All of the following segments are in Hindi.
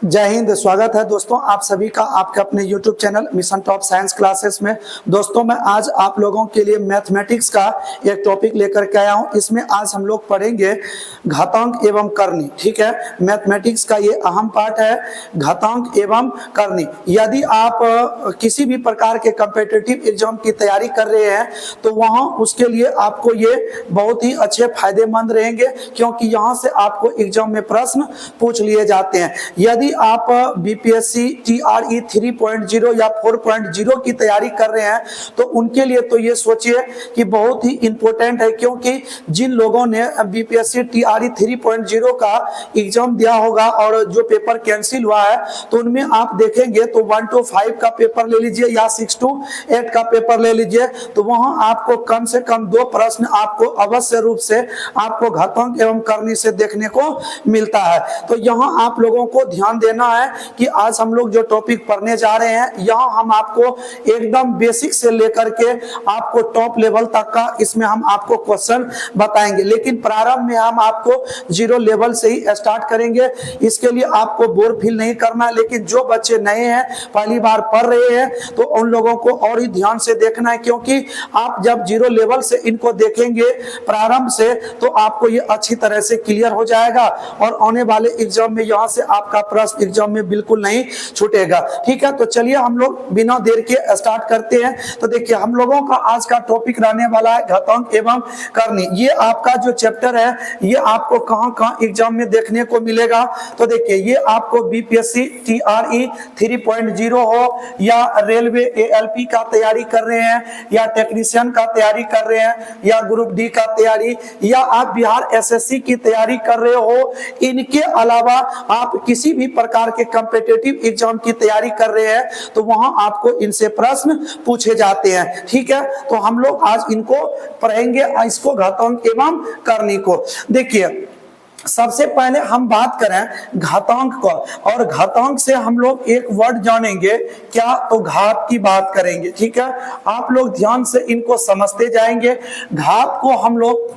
जय हिंद। स्वागत है दोस्तों आप सभी का आपके अपने YouTube channel mission top science classes में। दोस्तों मैं आज आप लोगों के लिए मैथमेटिक्स का एक टॉपिक लेकर के आया हूं। इसमें आज हम लोग पढ़ेंगे घातांक एवं करनी। ठीक है, मैथमेटिक्स का ये अहम पार्ट है, घातांक एवं करनी। यदि आप किसी भी प्रकार के कॉम्पिटिटिव एग्जाम की तैयारी कर रहे हैं तो वहां उसके लिए आपको ये बहुत ही अच्छे फायदेमंद रहेंगे, क्योंकि यहाँ से आपको एग्जाम में प्रश्न पूछ लिए जाते हैं। यदि आप बीपीएससी टीआरई 3.0 या 4.0 की तैयारी कर रहे हैं तो उनके लिए तो ये सोचिए कि बहुत ही इंपॉर्टेंट है, क्योंकि जिन लोगों ने बीपीएससी टीआरई 3.0 का एग्जाम दिया होगा और जो पेपर कैंसिल हुआ है तो उनमें आप देखेंगे तो 1 to 5 का पेपर ले लीजिए या 6 to 8 का पेपर ले लीजिए, तो वहां आपको कम से कम 2 प्रश्न आपको अवश्य रूप से आपको घातांक एवं करनी से देखने को मिलता है। तो यहाँ आप लोगों को ध्यान देना है कि आज हम लोग जो टॉपिक पढ़ने जा रहे हैं यहाँ हम आपको एकदम बेसिक से लेकर के आपको टॉप लेवल तक का इसमें हम आपको क्वेश्चन बताएंगे, लेकिन प्रारंभ में हम आपको जीरो लेवल से ही स्टार्ट करेंगे। इसके लिए आपको बोर फील नहीं करना है, लेकिन जो बच्चे नए हैं पहली बार पढ़ रहे हैं तो उन लोगों को और ही ध्यान से देखना है, क्योंकि आप जब जीरो लेवल से इनको देखेंगे प्रारंभ से तो आपको ये अच्छी तरह से क्लियर हो जाएगा और आने वाले एग्जाम में यहाँ से आपका प्रश्न एग्जाम में बिल्कुल नहीं छूटेगा। ठीक है, तो चलिए हम लोग बिना देर के स्टार्ट करते हैं। तो देखिए हम लोगों का आज का टॉपिक रहने वाला है घातांक एवं करनी। ये आपका जो चैप्टर है ये आपको कहां-कहां एग्जाम में देखने को मिलेगा। तो देखिए ये आपको बीपीएससी टीआरई 3.0 हो या रेलवे एएलपी का तैयारी कर रहे हैं या टेक्नीशियन का तैयारी कर रहे हैं या ग्रुप डी का तैयारी या आप बिहार एसएससी की तैयारी कर रहे हो, इनके अलावा आप किसी भी प्रकार के कॉम्पिटिटिव एग्जाम की तैयारी कर रहे हैं तो वहां आपको इनसे प्रश्न पूछे जाते हैं। ठीक है, तो हम लोग आज इनको पढ़ेंगे, इसको घातांक एवं करनी को। देखिए सबसे पहले हम बात करें घातांक को, और घातांक से हम लोग एक वर्ड जानेंगे क्या, तो घात की बात करेंगे। ठीक है, आप लोग ध्यान से इनको समझते जाएंगे। घात को हम लोग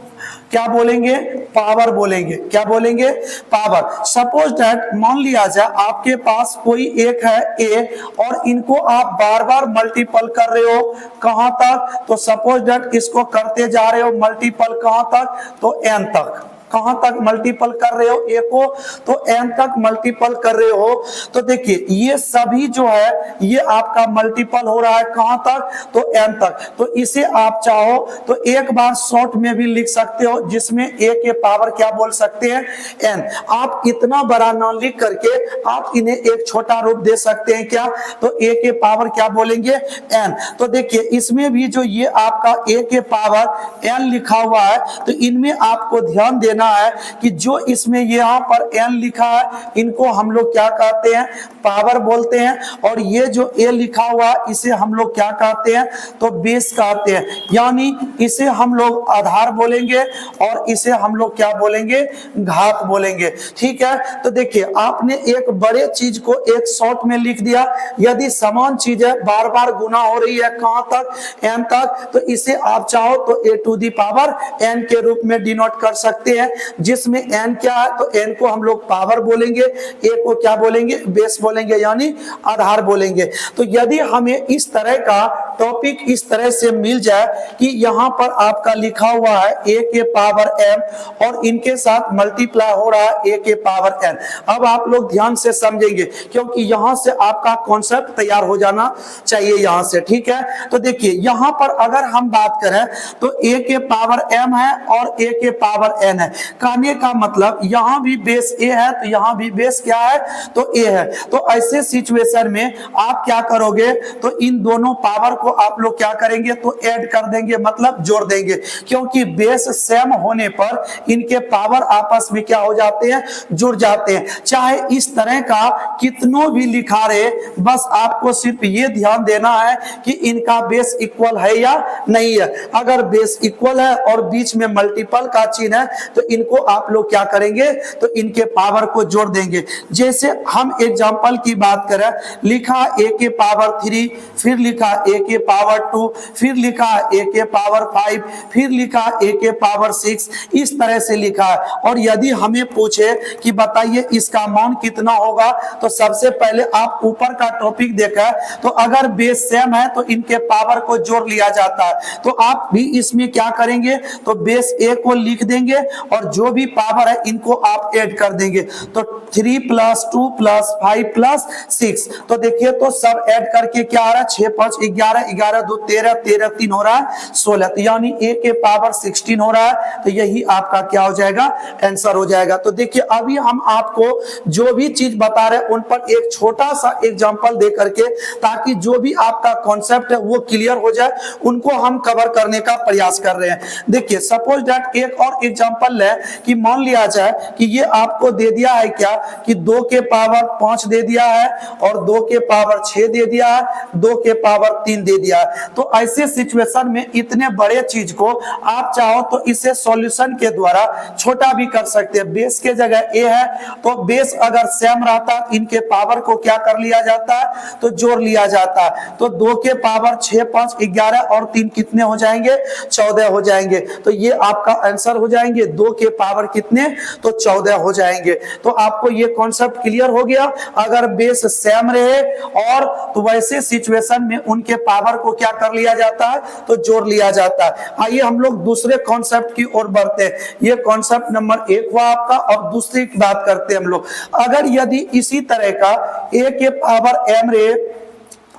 क्या बोलेंगे? पावर बोलेंगे। क्या बोलेंगे? पावर। सपोज दैट मान लिया जाए आपके पास कोई एक है ए और इनको आप बार बार मल्टीपल कर रहे हो, कहां तक? तो सपोज दैट इसको करते जा रहे हो मल्टीपल कहां तक? तो एन तक। कहां तक मल्टीपल कर रहे हो? ए को तो एन तक मल्टीपल कर रहे हो। तो देखिए ये सभी जो है ये आपका मल्टीपल हो रहा है कहां तक? तो एन तक। तो इसे आप चाहो तो एक बार शॉर्ट में भी लिख सकते हो, जिसमें ए के पावर क्या बोल सकते हैं? एन। आप इतना बड़ा ना लिख करके आप इन्हें एक छोटा रूप दे सकते हैं क्या? तो ए के पावर क्या बोलेंगे? एन। तो देखिए इसमें भी जो ये आपका ए के पावर एन लिखा हुआ है तो इनमें आपको ध्यान देना है कि जो इसमें यहाँ पर एन लिखा है इनको हम लोग क्या कहते हैं? पावर बोलते हैं, और ये जो ए लिखा हुआ इसे हम लोग क्या कहते हैं? तो बेस कहते हैं। यानी इसे हम लोग आधार बोलेंगे और इसे हम लोग क्या बोलेंगे? घात बोलेंगे। ठीक है, तो देखिए आपने एक बड़े चीज को एक शॉर्ट में लिख दिया। यदि समान चीज है बार बार गुना हो रही है कहां तक? एन तक। तो इसे आप चाहो तो ए टू दी पावर एन के रूप में डिनोट कर सकते हैं, जिसमें एन क्या है? तो एन को हम लोग पावर बोलेंगे, ए को क्या बोलेंगे? बेस बोलेंगे, यानी आधार बोलेंगे। तो यदि हमें इस तरह का टॉपिक इस तरह से मिल जाए कि यहाँ पर आपका लिखा हुआ है ए के पावर एम और इनके साथ मल्टीप्लाई हो रहा है ए के पावर एन। अब आप लोग ध्यान से समझेंगे, क्योंकि यहाँ से आपका कॉन्सेप्ट तैयार हो जाना चाहिए यहाँ से। ठीक है, तो देखिए यहाँ पर अगर हम बात करें तो ए के पावर एम है और ए के पावर एन है। कहने का मतलब यहाँ भी बेस ए है तो यहाँ भी बेस क्या है? तो ए है। तो ऐसे सिचुएशन में आप क्या करोगे? तो इन दोनों पावर को आप लोग क्या करेंगे? तो ऐड कर देंगे, मतलब जोड़ देंगे, क्योंकि बेस सेम होने पर इनके पावर आपस में क्या हो जाते हैं? जुड़ जाते हैं। चाहे इस तरह का कितनों भी लिखा रहे, बस आपको सिर्फ ये ध्यान देना है कि इनका बेस इक्वल है या नहीं है। अगर बेस इक्वल है और बीच में मल्टीपल का चिन्ह है तो इनको आप लोग क्या करेंगे? तो इनके पावर को जोड़ देंगे। जैसे हम एग्जांपल की बात करें, लिखा ए के पावर 3, फिर लिखा ए के के पावर 2, फिर लिखा है a के पावर 5, फिर लिखा है a के पावर 6, इस तरह से लिखा है। और यदि हमें पूछे कि बताइए इसका मान कितना होगा, तो सबसे पहले आप ऊपर का टॉपिक देखा, तो अगर बेस सेम है तो इनके पावर को जोड़ लिया जाता है। तो आप भी इसमें क्या करेंगे, तो बेस a को लिख देंगे और जो भी पावर है इनको आप ऐड कर देंगे। तो 3 + 2 + 5 + 6, तो देखिए तो सब ऐड करके क्या आ रहा है, 6 5 11, 11 2 13, 13 3 हो रहा है 16, तो यानी a के पावर 16 हो रहा है। तो यही आपका क्या हो जाएगा, आंसर हो जाएगा। तो देखिए अभी हम आपको जो भी चीज बता रहे हैं उन पर एक छोटा सा एग्जांपल दे करके, ताकि जो भी आपका कॉन्सेप्ट है वो क्लियर हो जाए, उनको हम कवर करने का प्रयास कर रहे हैं। देखिए सपोज दैट एक और एग्जांपल ले कि मान लिया जाए कि ये आपको दे दिया है क्या, कि 2 के पावर 5 दे दिया है और 2 के पावर 6 दे दिया है, 2 के पावर 3 दे दिया है। तो ऐसे सिचुएशन में इतने बड़े चीज को आप चाहो तो इसे सॉल्यूशन के द्वारा छोटा भी कर सकते हैं। बेस के जगह a है, तो बेस अगर सेम रहता इनके पावर को क्या कर लिया जाता है, तो जोड़ लिया जाता है। तो 2 के पावर 6 5 11 और 3 कितने हो जाएंगे, 14 हो जाएंगे। तो ये आपका आंसर हो जाएंगे 2 के पावर कितने, तो 14 हो जाएंगे। तो आपको ये कॉन्सेप्ट क्लियर हो गया। अगर बेस सेम रहे और तो वैसे सिचुएशन में उनके पावर को क्या कर लिया जाता है, तो जोड़ लिया जाता है। आइए हम लोग दूसरे कॉन्सेप्ट की ओर बढ़ते हैं। ये कॉन्सेप्ट नंबर 1 हुआ आपका। और दूसरी बात करते हैं हम लोग, अगर यदि इसी तरह का a के पावर m रहे,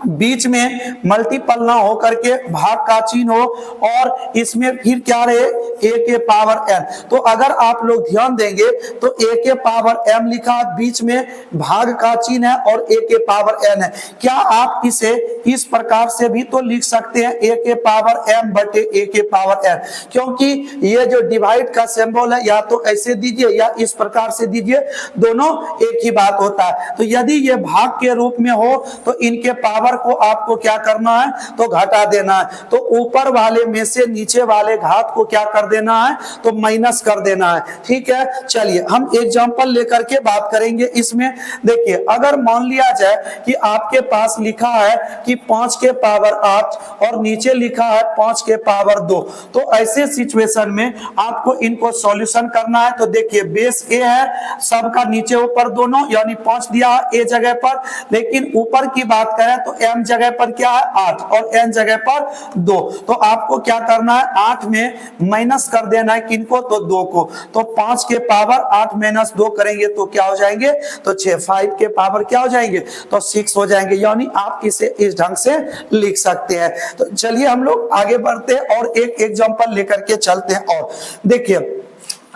बीच में मल्टीपल ना हो करके भाग का चिन्ह हो, और इसमें फिर क्या रहे, a के पावर n, तो अगर आप लोग ध्यान देंगे तो a के पावर m लिखा, बीच में भाग का चिन्ह है और a के पावर n है। क्या आप इसे इस प्रकार से भी तो लिख सकते हैं, a के पावर m बटे a के पावर n, क्योंकि ये जो डिवाइड का सिंबल है या तो ऐसे दीजिए या इस प्रकार से दीजिए, दोनों एक ही बात होता है। तो यदि ये भाग के रूप में हो तो इनके पावर को आपको क्या करना है, तो घटा देना है। तो ऊपर वाले में से नीचे वाले घात को क्या कर देना है, तो माइनस कर देना है। ठीक है, चलिए हम एग्जांपल लेकर के बात करेंगे। इसमें देखिए अगर मान लिया जाए कि आपके पास लिखा है कि 5 के पावर 8 और नीचे लिखा है 5 के पावर 2, तो ऐसे सिचुएशन में आपको इनको सॉल्यूशन करना है। तो देखिए बेस a है, सबका नीचे ऊपर दोनों, यानी 5 दिया है a जगह पर, लेकिन ऊपर की बात करें तो m जगह पर क्या है 8 और n जगह पर 2। तो आपको क्या करना है, 8 में माइनस कर देना है किनको, तो 2 को। तो 5 के पावर 8 - 2 करेंगे तो क्या हो जाएंगे, तो 6। 5 के पावर क्या हो जाएंगे, तो 6 हो जाएंगे। यानी आप इसे इस ढंग से लिख सकते हैं। तो चलिए हम लोग आगे बढ़ते हैं और एक एग्जांपल लेकर के चलते हैं। और देखिए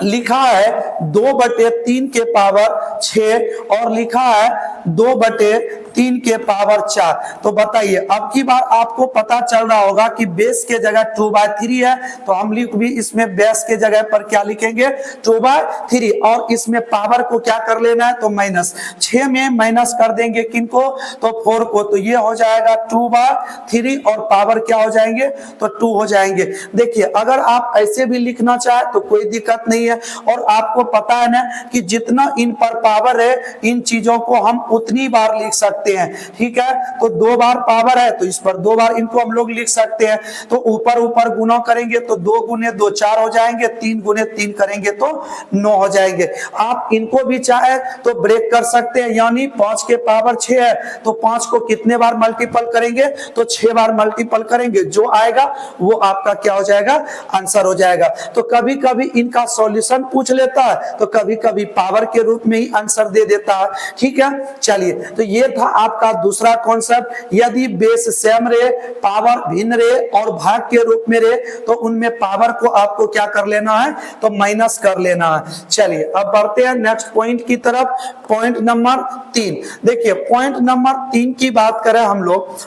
लिखा है 2/3 के पावर 6 और लिखा है 2/3 के पावर 4। तो बताइए अब की बार आपको पता चल रहा होगा कि बेस के जगह 2/3 है, तो हम लिख भी इसमें बेस के जगह पर क्या लिखेंगे, 2/3, और इसमें पावर को क्या कर लेना है, तो माइनस। 6 में माइनस कर देंगे किनको, तो 4 को। तो ये हो जाएगा 2/3 और पावर क्या हो जाएंगे, तो 2 हो जाएंगे। देखिए अगर आप ऐसे भी लिखना चाहे तो कोई दिक्कत नहीं है। और आपको पता है ना कि जितना इन पर पावर है इन चीजों को हम उतनी बार लिख सकते हैं। ठीक है, तो 2 बार पावर है तो इस पर 2 बार इनको हम लोग लिख सकते हैं। तो ऊपर ऊपर गुना करेंगे तो 2 × 2 4 हो जाएंगे, 3 × 3 करेंगे तो 9 हो जाएंगे। आप इनको भी चाहे तो ब्रेक कर सकते हैं, यानी 5 के पावर 6 है तो 5 को कितने बार मल्टीपल करेंगे, तो 6 बार मल्टीपल करेंगे। जो आएगा वो आपका क्या हो जाएगा, आंसर हो जाएगा। तो कभी कभी इनका सॉल्यूशन पूछ लेता है, तो कभी कभी पावर के रूप में ही आंसर दे देता है। ठीक है, चलिए तो ये था आपका दूसरा कॉन्सेप्ट। यदि बेस सेम रहे, पावर भिन्न रहे और भाग के रूप में रहे, तो उनमें पावर को आपको क्या कर लेना है, तो माइनस कर लेना है। चलिए अब बढ़ते हैं नेक्स्ट पॉइंट की तरफ, पॉइंट नंबर 3। देखिए पॉइंट नंबर 3 की बात करें हम लोग,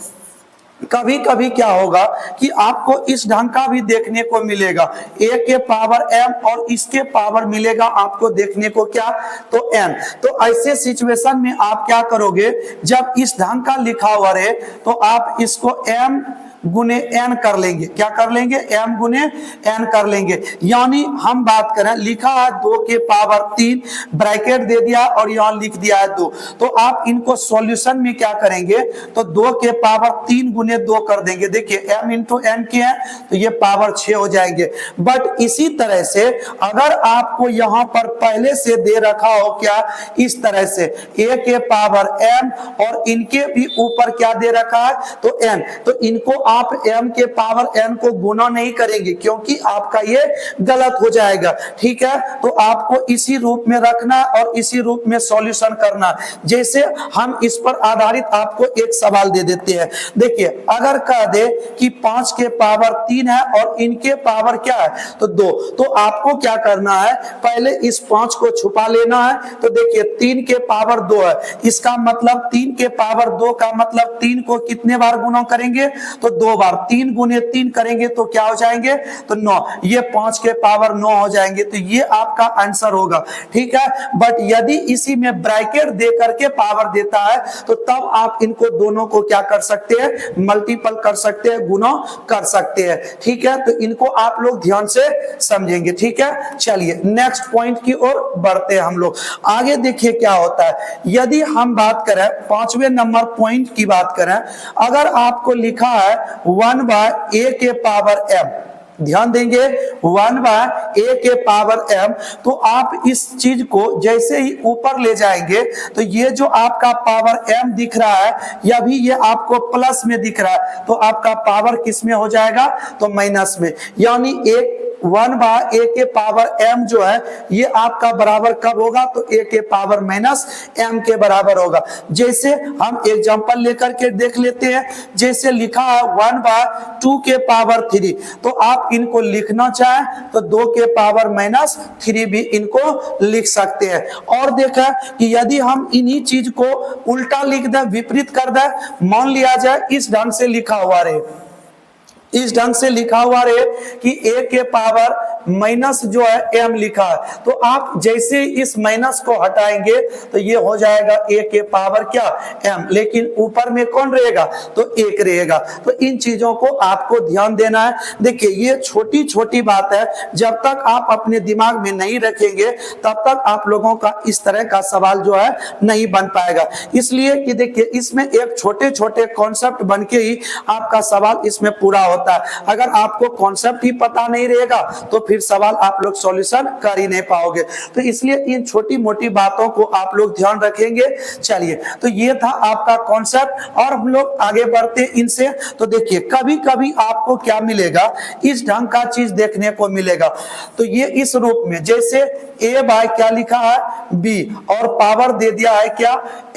कभी कभी क्या होगा कि आपको इस ढंग का भी देखने को मिलेगा, a के पावर m और इसके पावर मिलेगा आपको देखने को क्या, तो n। तो ऐसे सिचुएशन में आप क्या करोगे, जब इस ढंग का लिखा हुआ रहे तो आप इसको m गुने n कर लेंगे। क्या कर लेंगे? m गुने n कर लेंगे। यानी हम बात करें, लिखा है 2 के पावर 3, ब्रैकेट दे दिया और यहां लिख दिया है 2। तो आप इनको सॉल्यूशन में क्या करेंगे? तो 2 के पावर 3 गुने 2 कर देंगे। देखिए m इंटू n के हैं तो ये पावर 6 हो जाएंगे। बट इसी तरह से अगर आपको यहां पर पहले से दे रखा हो क्या, इस तरह से a के पावर m और इनके भी ऊपर क्या दे रखा है तो n, तो इनको आप m के पावर n को गुना नहीं करेंगे क्योंकि आपका ये गलत हो जाएगा। ठीक है, तो आपको इसी रूप में रखना और इसी रूप में सॉल्यूशन करना। जैसे हम इस पर आधारित आपको एक सवाल दे देते हैं। देखिए अगर कह दे कि 5 के पावर 3 है और इनके पावर क्या है तो 2, तो आपको क्या करना है, पहले इस 5 को छुपा लेना है। तो देखिए 3 के पावर 2 है, इसका मतलब 3 के पावर 2 का मतलब 3 को कितने बार गुना करेंगे तो 2 बार। 3 गुने 3 करेंगे तो क्या हो जाएंगे तो 9। ये 5 के पावर 9 हो जाएंगे। तो ये आपका आंसर होगा। ठीक है, बट यदि इसी में ब्रैकेट दे करके पावर देता है तो तब आप इनको दोनों को क्या कर सकते हैं, मल्टीपल कर सकते हैं, गुना कर सकते हैं। ठीक है, तो इनको आप लोग ध्यान से समझेंगे। ठीक है, चलिए नेक्स्ट पॉइंट की ओर बढ़ते हैं हम लोग। आगे देखिए क्या होता है। यदि हम बात करें 5वें नंबर पॉइंट की बात करें, अगर आपको लिखा है 1/a के पावर m, ध्यान देंगे 1/a के पावर m, तो आप इस चीज को जैसे ही ऊपर ले जाएंगे तो ये जो आपका पावर m दिख रहा है या भी ये आपको प्लस में दिख रहा है तो आपका पावर किस में हो जाएगा तो माइनस में। यानी 1/a के पावर m जो है ये आपका बराबर कब होगा तो a के पावर माइनस m के बराबर होगा। जैसे हम एग्जांपल लेकर के देख लेते हैं। जैसे लिखा है 1/2 के पावर 3, तो आप इनको लिखना चाहें तो 2 के पावर माइनस 3 भी इनको लिख सकते हैं। और देखा कि यदि हम इन्हीं चीज को उल्टा लिख दें, विपरीत कर दें, मान लिया जाए इस ढंग से लिखा हुआ रहे, इस ढंग से लिखा हुआ रहे कि a के पावर माइनस जो है m लिखा है, तो आप जैसे इस माइनस को हटाएंगे तो ये हो जाएगा a के पावर क्या m, लेकिन ऊपर में कौन रहेगा तो 1 रहेगा। तो इन चीजों को आपको ध्यान देना है। देखिए ये छोटी छोटी बात है, जब तक आप अपने दिमाग में नहीं रखेंगे तब तक आप लोगों का इस तरह का सवाल जो है नहीं बन पाएगा। इसलिए कि देखिए इसमें एक छोटे छोटे कॉन्सेप्ट बन के ही आपका सवाल इसमें पूरा होता है। अगर आपको कॉन्सेप्ट ही पता नहीं रहेगा तो फिर सवाल आप लोग सॉल्यूशन कर ही नहीं पाओगे। तो इसलिए इन छोटी मोटी बातों को आप लोग ध्यान रखेंगे। चलिए, तो ये था आपका कॉन्सेप्ट और हम लोग आगे बढ़ते इनसे। तो देखिए कभी कभी आपको क्या मिलेगा, इस ढंग का चीज देखने को मिलेगा। तो ये इस रूप में, जैसे a बाय क्या लिखा है b और पावर दे दिया है क्या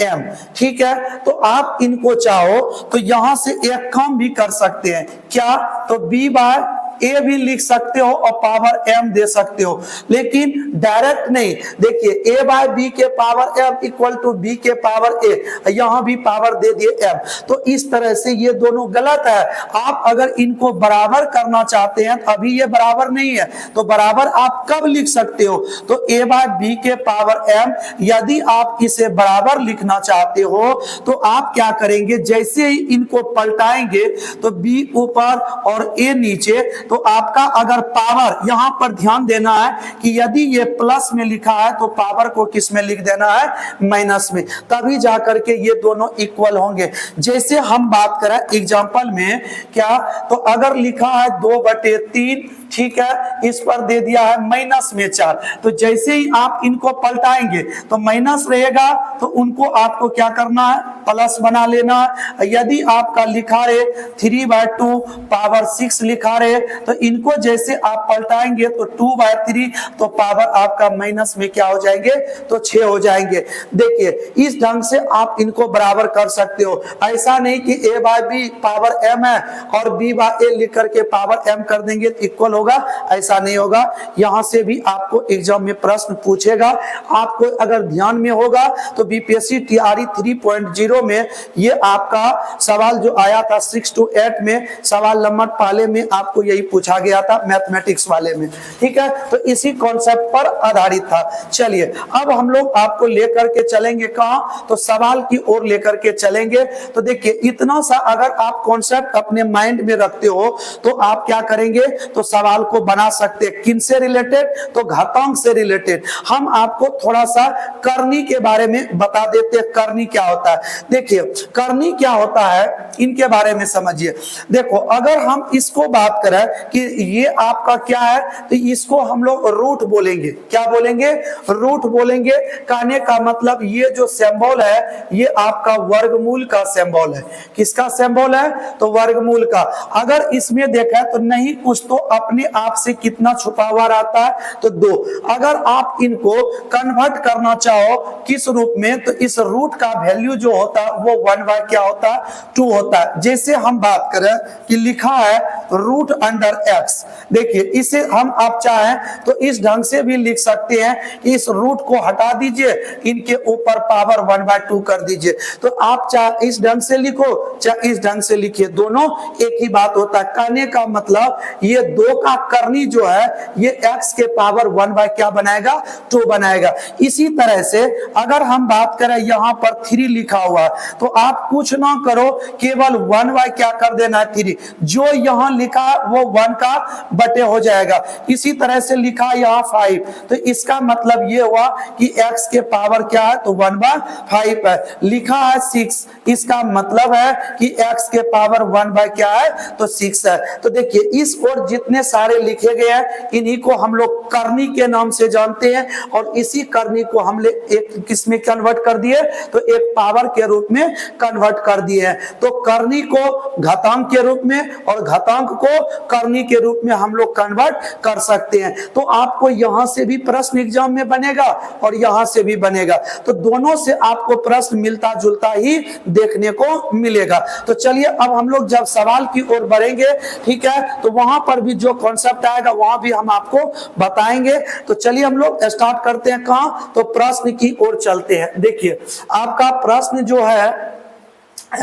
m। ठीक है, तो आप इनको चाहो तो यहां से एक काम भी कर सकते हैं, क्या तो b बाय ए भी लिख सकते हो और पावर m दे सकते हो, लेकिन डायरेक्ट नहीं। देखिए a बाय बी के power m equal to b के पावर a, यहां भी पावर दे दिए m। तो इस तरह से ये दोनों गलत है। आप अगर इनको बराबर करना चाहते हैं, अभी ये बराबर नहीं है, तो बराबर आप कब लिख सकते हो तो a बाय बी के पावर m। यदि आप इसे बराबर लिखना चाहते हो तो आप क्या करेंगे, जैसे ही इनको पलटाएंगे तो b ऊपर और a नीचे, तो आपका अगर पावर यहां पर ध्यान देना है कि यदि ये प्लस में लिखा है तो पावर को किस में लिख देना है माइनस में, तभी जाकर के ये दोनों इक्वल होंगे। जैसे हम बात करें एग्जांपल में क्या, तो अगर लिखा है 2/3, ठीक है, इस पर दे दिया है माइनस में 4, तो जैसे ही आप इनको पलटाएंगे तो माइनस रहेगा, तो उनको आपको क्या करना है प्लस बना लेना है। यदि आपका लिखा रहे 3/2 पावर 6 लिखा रहे, तो इनको जैसे आप पलटाएंगे तो 2/3, तो पावर आपका माइनस में क्या हो जाएंगे तो 6 हो जाएंगे। देखिए इस ढंग से आप इनको बराबर कर सकते हो। ऐसा नहीं कि a by B power m है और b बाय a लिख करके पावर m कर देंगे तो इक्वल होगा, ऐसा नहीं होगा। यहां से भी आपको एग्जाम में प्रश्न पूछेगा। आपको अगर ध्यान में होगा तो बीपीएससी टीआरई 3.0 में ये आपका सवाल जो आया था 6 to 8 में, सवाल नंबर पहले में आपको यही पूछा गया था मैथमेटिक्स वाले में, ठीक है। तो इसी कॉन्सेप्ट पर आधारित था। चलिए अब हम लोग आपको लेकर के चलेंगे कहां, तो सवाल की ओर लेकर के चलेंगे। तो देखिए इतना सा अगर आप कॉन्सेप्ट अपने माइंड में रखते हो तो आप क्या करेंगे, तो सवाल को बना सकते हैं। किनसे रिलेटेड, तो घातांक से रिलेटेड। हम आपको थोड़ा सा करनी के बारे में बता देते हैं। करनी क्या होता है, देखिए करनी क्या होता है इनके बारे में समझिए। देखो अगर हम इसको बात करें कि ये आपका क्या है, तो इसको हम लोग रूट बोलेंगे। क्या बोलेंगे, रूट बोलेंगे। कहने का मतलब ये जो सिंबल है ये आपका वर्गमूल का सिंबल है। किसका सिंबल है, तो वर्गमूल का। अगर इसमें देखा तो नहीं कुछ तो अपने आप से कितना छुपा हुआ रहता है, तो 2। अगर आप इनको कन्वर्ट करना चाहो किस रूप में, तो इस रूट का वैल्यू जो होता है वो 1 क्या होता है, 2 होता है। जैसे हम बात करें कि लिखा है रूट अंडर एक्स, देखिए इसे हम आप चाहें तो इस ढंग से भी लिख सकते हैं कि इस रूट को हटा दीजिए, इनके ऊपर पावर 1/2 कर दीजिए। तो आप चाहे इस ढंग से लिखो चाहे इस ढंग से लिखिए, दोनों एक ही बात होता है। कहने का मतलब ये 2 का करनी जो है ये x के पावर 1 क्या बनाएगा, 2 बनाएगा। इसी तरह से अगर हम बात करें यहाँ पर 3 लिखा हुआ है, तो आप कुछ ना करो, केवल 1 क्या कर देना है 3। जो यहाँ लिखा है वो 1 का बटे हो जाएगा। इसी तरह से लिखा यहाँ 5, तो इसका मतलब ये हुआ कि x के पावर क्या है, तो 1/5 है। लिखा है 6, इसका मतलब है कि x के पावर 1 क्या है, तो 6 है। तो देखिए इस और जितने सारे लिखे गए हैं इन्हीं को हम लोग करनी के नाम से जानते हैं, और इसी करनी को हम एक किसमें कन्वर्ट कर दिए, तो एक पावर के रूप में कन्वर्ट कर दिए हैं। तो करनी को घातांक के रूप में और घातांक को करनी के रूप में हम लोग कन्वर्ट कर सकते हैं। तो आपको यहां से भी प्रश्न एग्जाम में बनेगा और यहां से भी बनेगा, तो दोनों से आपको प्रश्न मिलता जुलता ही देखने को मिलेगा। तो चलिए अब हम लोग जब सवाल की ओर बढ़ेंगे, ठीक है, तो वहां पर भी जो कॉन्सेप्ट आएगा वहां भी हम आपको बताएंगे। तो चलिए हम लोग स्टार्ट करते हैं कहां, तो प्रश्न की ओर चलते हैं। देखिए आपका प्रश्न जो है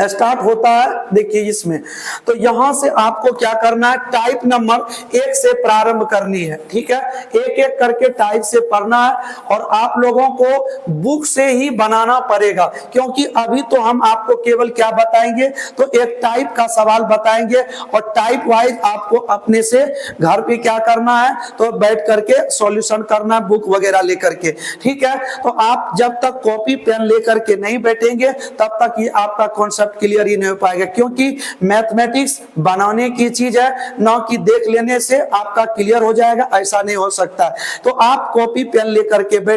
स्टार्ट होता है, देखिए इसमें तो यहां से आपको क्या करना है, टाइप नंबर 1 से प्रारंभ करनी है, ठीक है। एक एक करके टाइप से पढ़ना है और आप लोगों को बुक से ही बनाना पड़ेगा, क्योंकि अभी तो हम आपको केवल क्या बताएंगे, तो एक टाइप का सवाल बताएंगे और टाइप वाइज आपको अपने से घर पे क्या करना है, तो बैठ करके सॉल्यूशन करना है बुक वगैरह लेकर के, ठीक है। तो आप जब तक कॉपी पेन लेकर के नहीं बैठेंगे तब तक ये आपका कॉन्सेप्ट क्लियर ही नहीं हो पाएगा, क्योंकि मैथमेटिक्स बनाने की चीज है, ना कि देख लेने से आपका क्लियर हो जाएगा, ऐसा नहीं हो सकता। तो आप कॉपी पेन लेकर के बैठे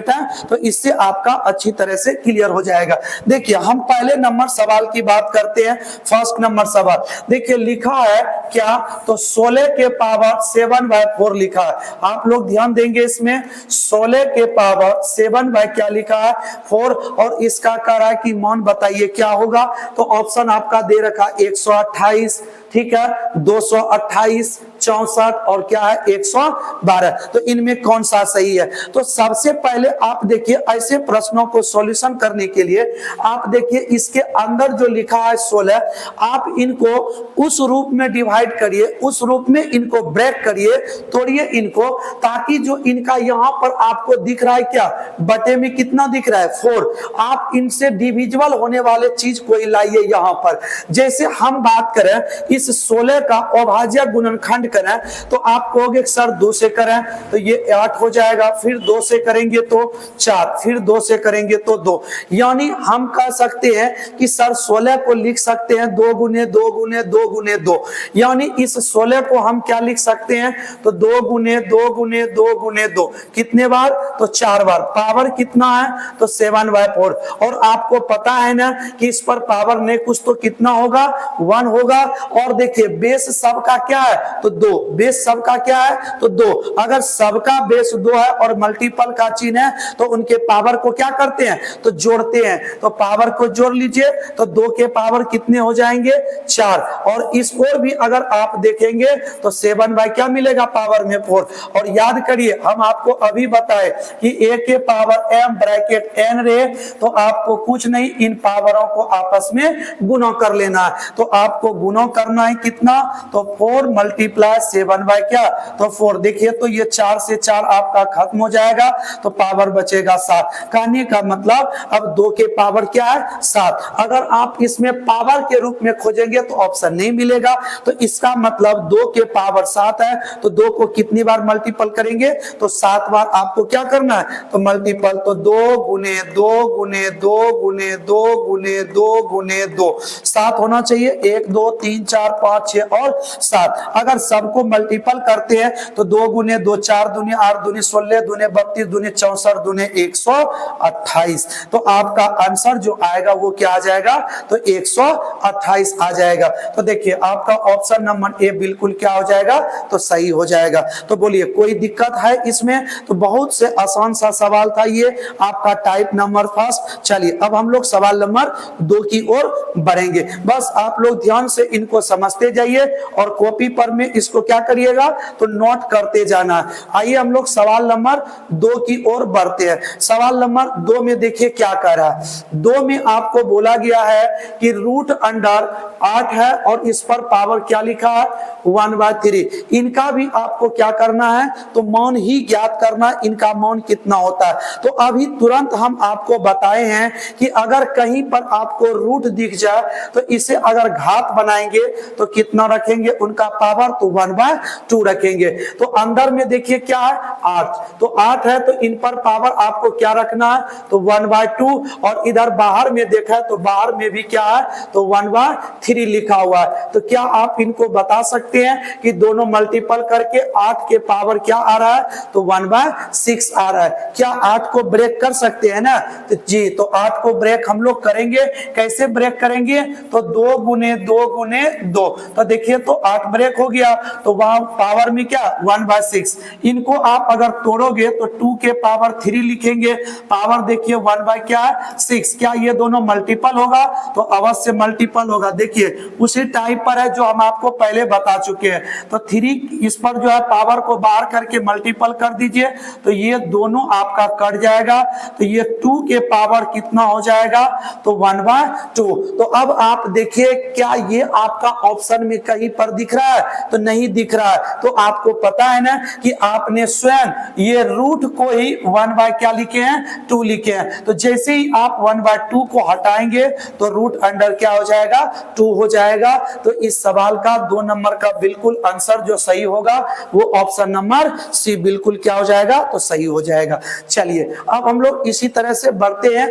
तो इससे आपका अच्छी तरह से क्लियर हो जाएगा। देखिए हम पहले नंबर सवाल की बात करते हैं। फर्स्ट नंबर सवाल देखिए लिखा है क्या, तो 16 के पावर 7/4 लिखा है। आप लोग ध्यान देंगे इसमें 16 के पावर 7 क्या लिखा है, 4, और इसका कह रहा है कि मान बताइए क्या होगा। तो ऑप्शन आपका दे रखा 128, ठीक है, 228, 64 और क्या है 112। तो इनमें कौन सा सही है, तो सबसे पहले आप देखिए ऐसे प्रश्नों को सॉल्यूशन करने के लिए आप देखिए इसके अंदर जो लिखा है 16, आप इनको उस रूप में डिवाइड करिए, उस रूप में इनको ब्रेक करिए, तोड़िए इनको, ताकि जो इनका यहाँ पर आपको दिख रहा है क्या, बटे में कितना दिख रहा है 4, आप इनसे डिविजिबल होने वाले चीज को लाइए यहाँ पर। जैसे हम बात करें इस 16 का अभाज्य गुणनखंड करें, तो आप कहोगे सर 2 से करें तो ये 8 हो जाएगा, फिर 2 से करेंगे तो 4, फिर 2 से करेंगे तो 2। यानी हम कह सकते हैं कि सर 16 को लिख सकते हैं 2 गुने 2 गुने 2 गुने 2। यानी इस 16 को हम क्या लिख सकते हैं, तो 2 गुने 2 गुने 2 गुने 2, कितने बार, तो 4 बार। पावर कितना है, तो 7/4। और आपको पता है ना कि इस पर पावर नहीं कुछ तो कितना होगा, 1 होगा। और और देखिए बेस सबका क्या है तो 2, बेस सबका क्या है तो 2। अगर सबका बेस 2 है और मल्टीपल का चिन्ह है तो उनके पावर को क्या करते हैं तो जोड़ते हैं। तो पावर को जोड़ लीजिए तो 2 के पावर कितने हो जाएंगे 4। और इस ओर भी अगर आप देखेंगे तो 7 बाय क्या मिलेगा पावर में 4। और याद करिए हम आपको अभी बताए कि a के पावर m ब्रैकेट n रहे तो आपको कुछ नहीं इन पावरों को आपस में गुणा कर लेना है। तो आपको गुणा करना है कितना तो 4 मल्टीप्लाई 7 बाय क्या तो 4। देखिए तो ये 4 से 4 आपका खत्म हो जाएगा तो पावर बचेगा 7। कहने का मतलब अब 2 के पावर क्या है 7। अगर आप इसमें पावर के रूप में खोजेंगे तो ऑप्शन नहीं मिलेगा। तो इसका मतलब 2 के पावर 7 है तो 2 को कितनी बार मल्टीपल करेंगे तो 7 बार आपको क्या करना है तो मल्टीपल। तो 2 गुने 2 गुने 2 गुने 2 गुने 2 गुने 2 7 होना चाहिए। 1 2 3 4 5 6 और 7। अगर सबको मल्टीपल करते हैं तो 2 गुने 2 4 दूनी 8 दूनी 16 दूने 32 दूने 64 दूने 128। तो आपका आंसर जो आएगा वो क्या आ जाएगा तो 128 आ जाएगा। तो देखिए आपका ऑप्शन नंबर ए बिल्कुल क्या हो जाएगा तो सही हो जाएगा। तो बोलिए कोई दिक्कत है इसमें तो बहुत से आसान सा सवाल था ये आपका टाइप नंबर फर्स्ट। चलिए अब हम लोग सवाल नंबर 2 की ओर बढ़ेंगे। बस आप लोग ध्यान से इनको समझते जाइए और कॉपी पर में इसको क्या करिएगा तो नोट करते जाना। आइए हम लोग सवाल नंबर 2 की ओर बढ़ते हैं। सवाल नंबर 2 में देखिए क्या कह रहा है। 2 में आपको बोला गया है कि रूट अंडर 8 है और इस पर पावर क्या लिखा है 1/3। इनका भी आपको क्या करना है तो मान ही ज्ञात करना इनका मान कितना होता है। तो अभी तुरंत हम आपको बताए हैं कि अगर कहीं पर आपको रूट दिख जाए तो इसे अगर घात बनाएंगे तो कितना रखेंगे उनका पावर तो 1/2 रखेंगे। तो अंदर में देखिए क्या है 8 तो 8 है तो इन पर पावर आपको क्या रखना है तो 1/2। और इधर बाहर में देखा है तो बाहर में भी क्या है तो 1/3 लिखा हुआ है। तो क्या आप इनको बता सकते हैं कि दोनों मल्टीपल करके 8 के पावर क्या आ रहा है तो 1/6 आ रहा है। क्या 8 को ब्रेक कर सकते हैं ना तो जी तो 8 को ब्रेक हम लोग करेंगे। कैसे ब्रेक करेंगे तो 2 गुने 2 गुने 2। तो देखिए तो 8 ब्रेक हो गया तो वहां पावर में क्या 1/6। इनको आप अगर तोड़ोगे तो 2 के पावर 3 लिखेंगे। पावर देखिए 1/6। क्या ये दोनों मल्टीपल होगा तो अवश्य मल्टीपल होगा। देखिए उसी टाइप पर है जो हम आपको पहले बता चुके हैं। तो 3 इस पर जो है पावर को बाहर करके मल्टीपल कर दीजिए तो ये दोनों आपका कट जाएगा। तो ये 2 के पावर कितना हो जाएगा तो 1/2। तो अब आप देखिए क्या ये आपका ऑप्शन में कहीं पर दिख रहा है तो नहीं दिख रहा है। तो आपको पता है ना कि आपने स्वयं ये रूट को ही 1 क्या लिखे हैं 2 लिखे हैं। तो जैसे ही आप 1/2 को हटाएंगे तो रूट अंडर क्या हो जाएगा 2 हो जाएगा। तो इस सवाल का 2 नंबर का बिल्कुल आंसर जो सही होगा वो ऑप्शन नंबर सी बिल्कुल क्या हो जाएगा तो सही हो जाएगा। चलिए अब हम लोग इसी तरह से बढ़ते हैं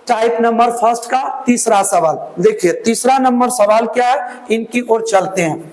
टाइप नंबर फर्स्ट का तीसरा सवाल। देखिए तीसरा नंबर सवाल क्या है इनकी ओर चलते हैं।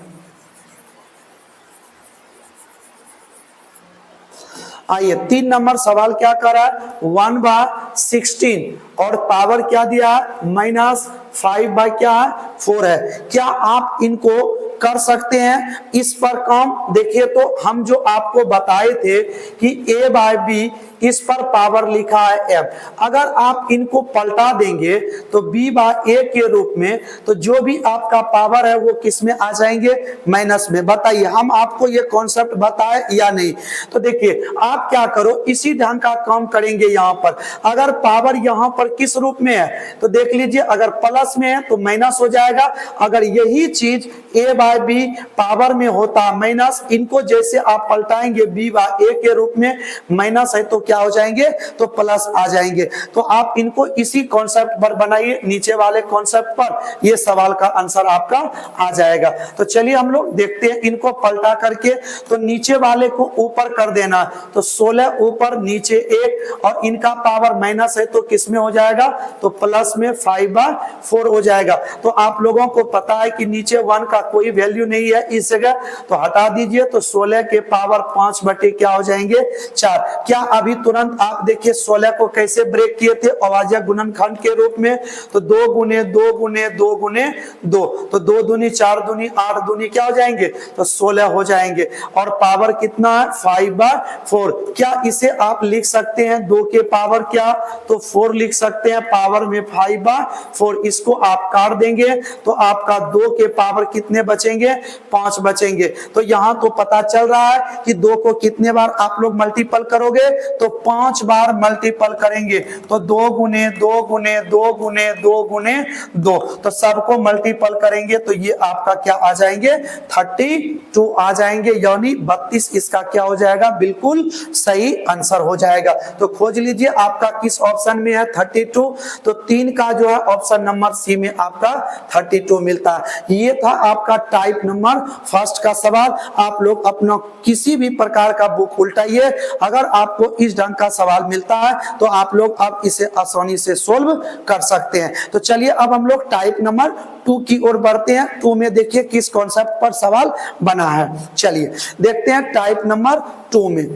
आइए 3 नंबर सवाल क्या कर रहा है 1/16 और पावर क्या दिया है -5/4 है। क्या आप इनको कर सकते हैं इस पर काम। देखिए तो हम जो आपको बताए थे कि a/b इस पर पावर लिखा है m। अगर आप इनको पलटा देंगे तो b/a के रूप में तो जो भी आपका पावर है वो किस में आ जाएंगे माइनस में। बताइए हम आपको ये कॉन्सेप्ट बताए या नहीं। तो देखिए आप क्या करो इसी ढंग का काम करेंगे। यहाँ पर अगर पावर यहाँ पर किस रूप में है तो देख लीजिए अगर प्लस में है तो माइनस हो जाएगा। अगर यही चीज a/b पावर में होता माइनस इनको जैसे आप पलटाएंगे b/a के रूप में माइनस है तो क्या हो जाएंगे तो प्लस आ जाएंगे। तो आप इनको इसी कॉन्सेप्ट पर बनाइए नीचे वाले कॉन्सेप्ट पर ये सवाल का आंसर आपका आ जाएगा। तो चलिए हम लोग देखते हैं इनको पलटा करके। तो नीचे वाले को ऊपर कर देना तो 16 ऊपर नीचे 1 और इनका पावर माइनस है तो किस में हो जाएगा तो प्लस में 5/4 हो जाएगा। तो आप लोगों को पता है कि नीचे 1 का कोई वैल्यू नहीं है इस जगह तो हटा दीजिए। तो 16 के पावर 5 बटे क्या हो जाएंगे 4। क्या अभी तुरंत आप देखिए 16 को कैसे ब्रेक किए थे अभाज्य गुणनखंड के रूप में, तो 2 गुने 2 गुने 2 गुने 2, तो 2 दूनी 4 दूनी 8 दूनी क्या हो जाएंगे, तो 16 हो जाएंगे। और पावर कितना है 5/4। क्या इसे आप लिख सकते हैं 2 के पावर क्या, तो 4 लिख सकते हैं, पावर में 5/4। इसको आप काट देंगे तो आपका 2 के पावर कितने बचेंगे, 5 बचेंगे। तो यहां तो पता चल रहा है कि 2 को कितने बार आप लोग मल्टीपल करोगे, तो 5 बार मल्टीपल करेंगे, तो 2 गुने 2 गुने 2 गुने 2 गुने 2, तो सबको मल्टीपल करेंगे तो ये आपका क्या आ जाएंगे 32 आ जाएंगे, यानी 32 इसका क्या हो जाएगा, बिल्कुल सही आंसर हो जाएगा। तो खोज लीजिए आपका किस ऑप्शन में है 32, तो 3 का जो है ऑप्शन नंबर सी में आपका 32 मिलता है। ये था आपका टाइप नंबर फर्स्ट का सवाल। आप लोग अपना किसी भी प्रकार का बुक उल्टाइए, अगर आपको इस ढंग का सवाल मिलता है तो आप लोग अब इसे आसानी से सोल्व कर सकते हैं। तो चलिए अब हम लोग टाइप नंबर 2 की ओर बढ़ते हैं। 2 में देखिए किस कॉन्सेप्ट पर सवाल बना है, चलिए देखते हैं टाइप नंबर 2 में।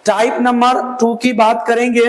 टाइप नंबर 2 की बात करेंगे,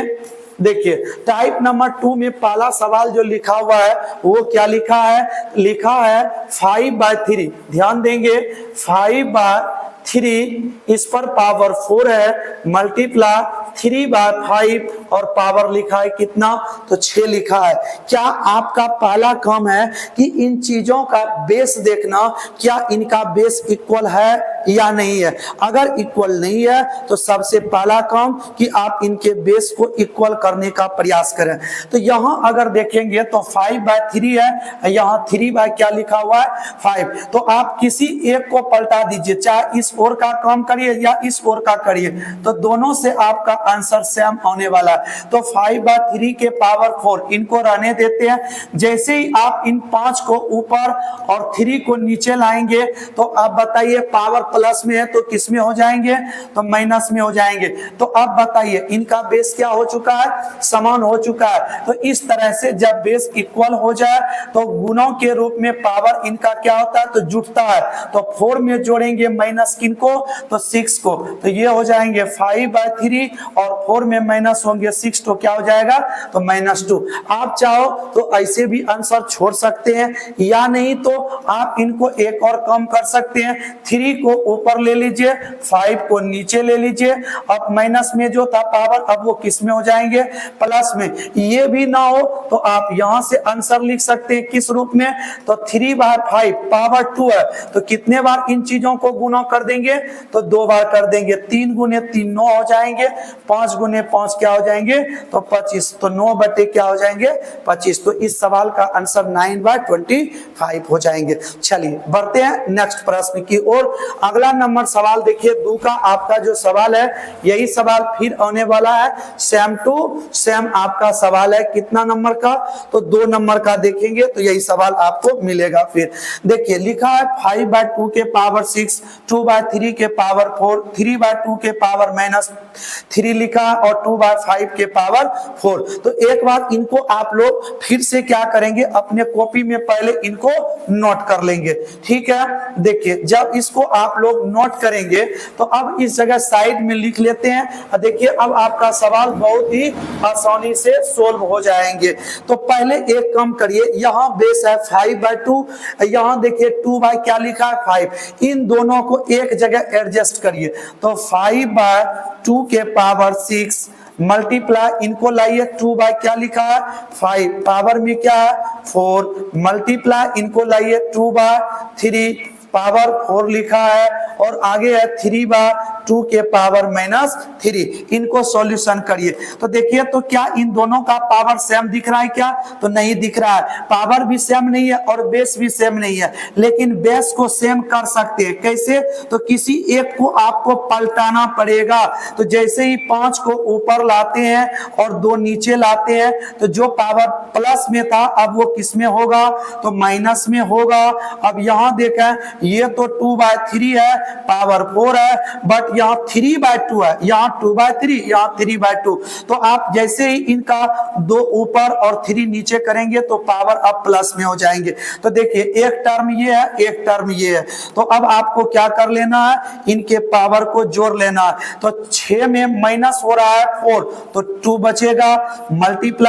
देखिए टाइप नंबर 2 में पहला सवाल जो लिखा हुआ है वो क्या लिखा है, लिखा है 5/3। ध्यान देंगे 5/3, इस पर पावर 4 है, मल्टीप्लाई 3/5 और पावर लिखा है कितना, तो 6 लिखा है। क्या आपका पहला काम है कि इन चीजों का बेस देखना, क्या इनका बेस इक्वल है या नहीं है। अगर इक्वल नहीं है तो सबसे पहला काम कि आप इनके बेस को इक्वल करने का प्रयास करें। तो यहां अगर देखेंगे तो 5/3 है, यहां 3 बाय क्या लिखा हुआ है 5, तो आप किसी एक को पलटा दीजिए, चाहे इस ओर का काम करिए या इस ओर का करिए, तो दोनों से आपका आंसर सेम आने वाला है। तो 5/3 के पावर 4 इनको रहने देते हैं। जैसे ही आप इन 5 को ऊपर और 3 को नीचे लाएंगे तो आप बताइए पावर प्लस में है तो किस में हो जाएंगे, तो माइनस में हो जाएंगे। तो अब बताइए इनका बेस क्या हो चुका है, समान हो चुका है। तो इस तरह से जब बेस इक्वल हो जाए तो गुणों के रूप में पावर इनका क्या होता है, तो जुटता है। तो 4 में जोड़ेंगे माइनस किनको, तो 6 को, तो ये हो जाएंगे 5/3 और 4 में माइनस होंगे 6, तो क्या हो जाएगा, तो -2। आप चाहो तो ऐसे भी आंसर छोड़ सकते हैं, या नहीं तो आप इनको एक और कम कर सकते हैं। 3 को ऊपर ले लीजिए, 5 को नीचे ले लीजिए। अब माइनस में जो था पावर अब वो किस में हो जाएंगे, प्लस में। ये भी ना हो तो आप यहां से आंसर लिख सकते हैं किस रूप में, तो 3/5 पावर 2 है, तो कितने बार इन चीजों को गुना कर देंगे, तो 2 बार कर देंगे। 3 गुने 3 9 हो जाएंगे, 5 गुने 5 क्या हो जाएंगे, तो 25, तो 9 बटे क्या हो जाएंगे 25। तो इस सवाल का आंसर 9/25 हो जाएंगे। चलिए बढ़ते हैं नेक्स्ट प्रश्न की ओर। अगला नंबर सवाल देखिए 2 का आपका जो सवाल है, यही सवाल फिर आने वाला है, सेम टू सेम आपका सवाल है। कितना नंबर का, तो 2 नंबर का देखेंगे तो यही सवाल आपको मिलेगा। फिर देखिए लिखा है 5/2 के पावर 6, 2/3 के पावर 4, 3/2 के पावर -3 लिखा और 2/5 के पावर 4। तो एक बार इनको आप लोग फिर से क्या करेंगे, अपने कॉपी में पहले इनको नोट कर लेंगे, ठीक है। देखिए जब इसको आप लोग नोट करेंगे तो अब इस जगह साइड में लिख लेते हैं। देखिए अब आपका सवाल बहुत ही आसानी से सोल्व हो जाएंगे। तो पहले एक काम करिए, यहाँ बेस है 5/2, यहाँ देखिए 2 बाय क्या लिखा है 5, इन दोनों को एक जगह एडजस्ट करिए। तो 5/2 के पावर 6 मल्टीप्लाई इनको लाइए, 2 बाय क्या लिखा है 5, पावर में क्या है 4, मल्टीप्लाई इनको लाइए 2/3 पावर 4 लिखा है, और आगे है 3/2 के पावर -3। इनको सॉल्यूशन करिए तो देखिए तो क्या इन दोनों का पावर सेम दिख रहा है क्या, तो नहीं दिख रहा है। पावर भी सेम नहीं है और बेस भी सेम नहीं है, लेकिन बेस को सेम कर सकते हैं। कैसे, तो किसी एक को आपको पलटाना पड़ेगा। तो जैसे ही 5 को ऊपर लाते हैं और 2 नीचे लाते हैं, तो जो पावर प्लस में था अब वो किस में होगा, तो माइनस में होगा। अब यहाँ देखें ये तो 2/3 है, पावर 4 है, बट यहाँ 3/2 है, यहाँ 2/3, यहाँ 3/2। तो आप जैसे ही इनका 2 ऊपर और 3 नीचे करेंगे तो पावर अब प्लस में हो जाएंगे। तो देखिए एक टर्म ये है, एक टर्म ये है। तो अब आपको क्या कर लेना है, इनके पावर को जोड़ लेना है। तो 6 में माइनस हो रहा है 4, तो 2 बचेगा, मल्टीप्लाई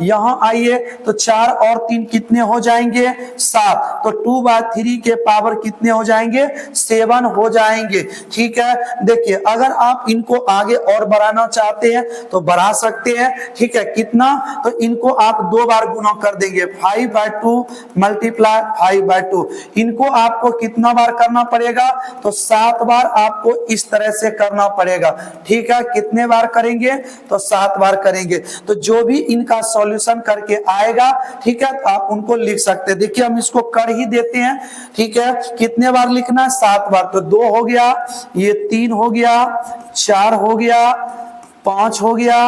यहाँ आइए तो 4 और 3 कितने हो जाएंगे, 7। तो 2/3 के पावर कितने हो जाएंगे, 7 हो जाएंगे। ठीक है, देखिए अगर आप इनको आगे और बढ़ाना चाहते हैं तो बढ़ा सकते हैं। ठीक है, कितना, तो इनको आप 2 बार गुना कर देंगे, 5/2 मल्टीप्लाई 5/2। इनको आपको कितना बार करना पड़ेगा, तो 7 बार आपको इस तरह से करना पड़ेगा। ठीक है, कितने बार करेंगे, तो 7 बार करेंगे। तो जो भी इनका सॉल्यूशन करके आएगा, ठीक है, तो आप उनको लिख सकते हैं। देखिए हम इसको कर ही देते हैं। ठीक है, कितने बार लिखना है, 7 बार। तो 2 हो गया, ये 3 हो गया, 4 हो गया, 5 हो गया,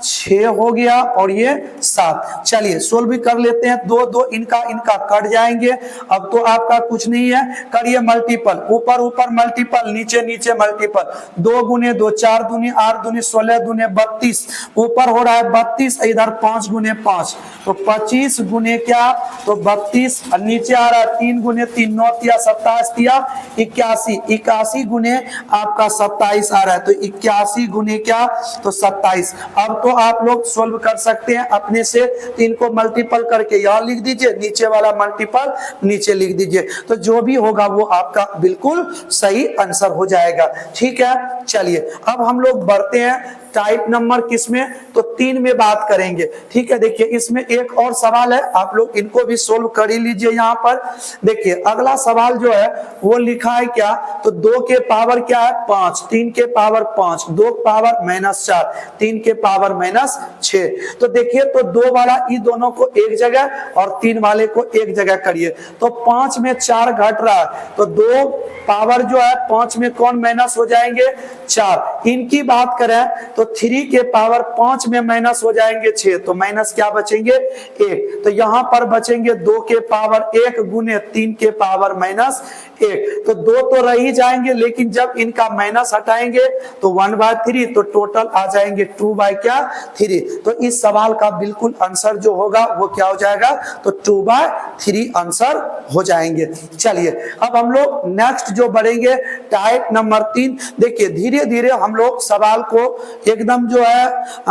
6 हो गया और ये 7। चलिए सोल्व भी कर लेते हैं। 2 2 इनका कट जाएंगे। अब तो आपका कुछ नहीं है, करिए मल्टीपल, ऊपर ऊपर मल्टीपल, नीचे नीचे मल्टीपल। 2 गुने 2, 4 दूनी 8 दूनी 16 दूने 32, ऊपर हो रहा है 32, इधर 5 गुने 5 तो 25 गुने क्या, तो 32, और नीचे आ रहा है 3 गुने 3, 9 तिया 27 तिया 81, 81 गुने आपका 27 आ रहा है। तो 81 गुने क्या, तो 27। अब तो आप लोग सोल्व कर सकते हैं अपने से। 3 को मल्टीपल करके यहाँ लिख दीजिए, नीचे वाला मल्टीपल नीचे लिख दीजिए। तो जो भी होगा वो आपका बिल्कुल सही आंसर हो जाएगा। ठीक है, चलिए अब हम लोग बढ़ते हैं टाइप नंबर किसमें, तो 3 में बात करेंगे। ठीक है, देखिए इसमें एक और सवाल है, आप लोग इनको भी सोल्व कर ही लीजिए। यहाँ पर देखिए अगला सवाल जो है वो लिखा है क्या, तो 2 के पावर क्या है, 5, 3 के पावर 5, 2 पावर -4, 3 के पावर -6। तो देखिए तो 2 वाला इन दोनों को एक जगह और 3 वाले को एक जगह करिए। तो 5 में 4 घट रहा है, तो 2 पावर जो है 5 में कौन माइनस हो जाएंगे, 4। इनकी बात करें तो 3 के पावर 5 में माइनस हो जाएंगे 6, तो माइनस क्या बचेंगे, 1। तो यहां पर बचेंगे 2 के पावर 1 गुने 3 के पावर -1। तो 2 तो रह ही जाएंगे, लेकिन जब इनका माइनस हटाएंगे तो 1/3, तो टोटल आ जाएंगे 2/3। तो इस सवाल का बिल्कुल आंसर जो होगा वो क्या हो जाएगा, तो 2/3 आंसर हो जाएंगे। चलिए अब हम लोग नेक्स्ट जो बढ़ेंगे टाइप नंबर 3। देखिए धीरे धीरे हम लोग सवाल को एकदम जो है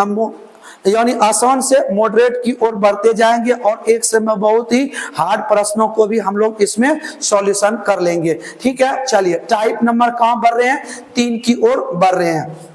यानी आसान से मॉडरेट की ओर बढ़ते जाएंगे और एक समय बहुत ही हार्ड प्रश्नों को भी हम लोग इसमें सॉल्यूशन कर लेंगे। ठीक है, चलिए टाइप नंबर कहां बढ़ रहे हैं, 3 की ओर बढ़ रहे हैं।